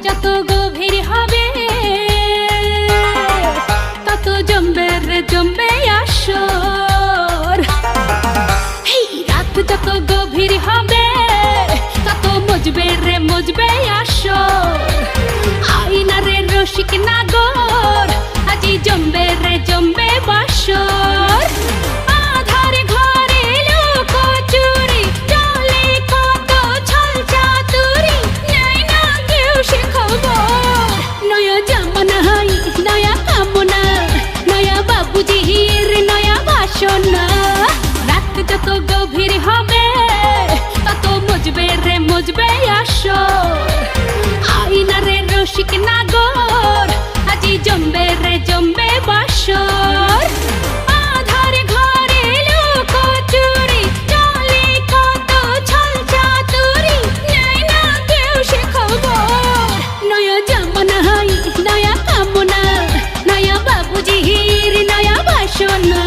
যত গভীর হবে তত জমবে রে জমবে আসর। এই রাত যত গভীর হবে তত মজবে রে মজবে আসর। আইনা রে রসিক নাগর আজি জমবে রে জমবে বাসর। আধার ঘরে লুকোচুরি চলে কত ছল চাতুরি, নেই না কেউ সে খবর। নয়া জামানায় নয়া কামনা, নয়া বাবুজির নয়া বাসনা। রাত যত গভীর হবে তত মজবে রে মজবে আসর। আইনা রে রসিক নাগর আজি জমবে রে জমবে বাসর। আধার ঘরে লুকোচুরি চলে কত ছল চাতুরি, নেই না কেউ সে খবর। নয়া জামানায় নয়া কামনা, নয়া বাবুজির নয়া বাসনা।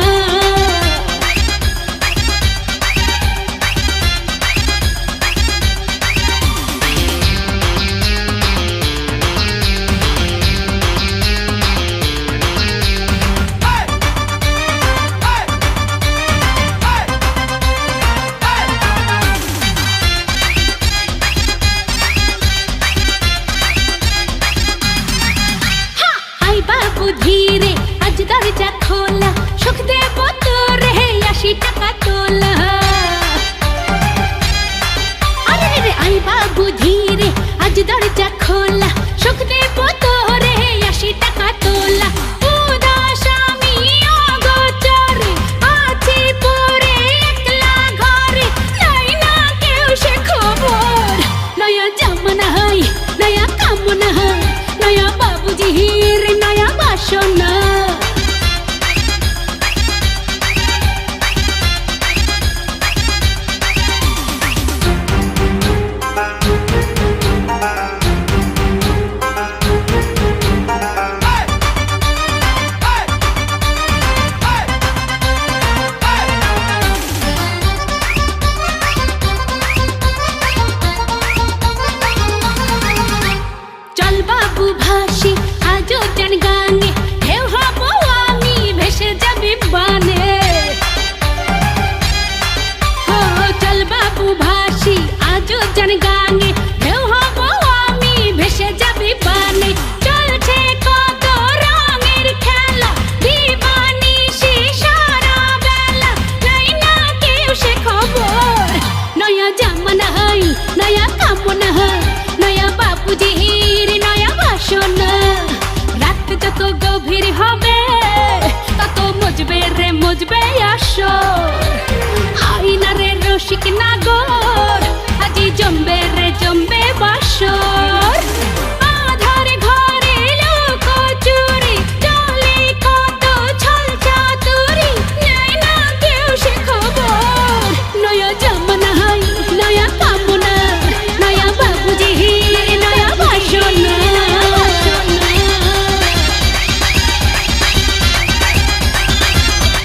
বাবু ধীরে আজ দরজা খোলা, সুখ দেব তোরে 80 টাকা তোলা। আরে রে আই বাবু ধীরে আজ দরজা খোলা, সুখ দেব তোরে 80 টাকা তোলা। উদাস আমি অগোচরে আছি পরে একলা ঘরে, নাই না কেউ সে খবর। নয়া জামানায় নয়া কামনা, নয়া বাবুজির নয়া বাসনা। চল বাবু ভাসি আজও জান গানে, ঢেউ হব আমি ভেসে যাবি বানে। চল বাবু ভাসি আজও জান গানে, ঢেউ হব আমি ভেসে যাবি বানে। চলছে কত রঙের খেলা, দিবানিশি সারা বেলা, নাই না কেউ সে খবর। নয়া জামানায় নয়া কামনা, নয়া বাবুজির নয়া বাসনা। রাত যত গভীর হবে তত মজবে রে মজবে আসর।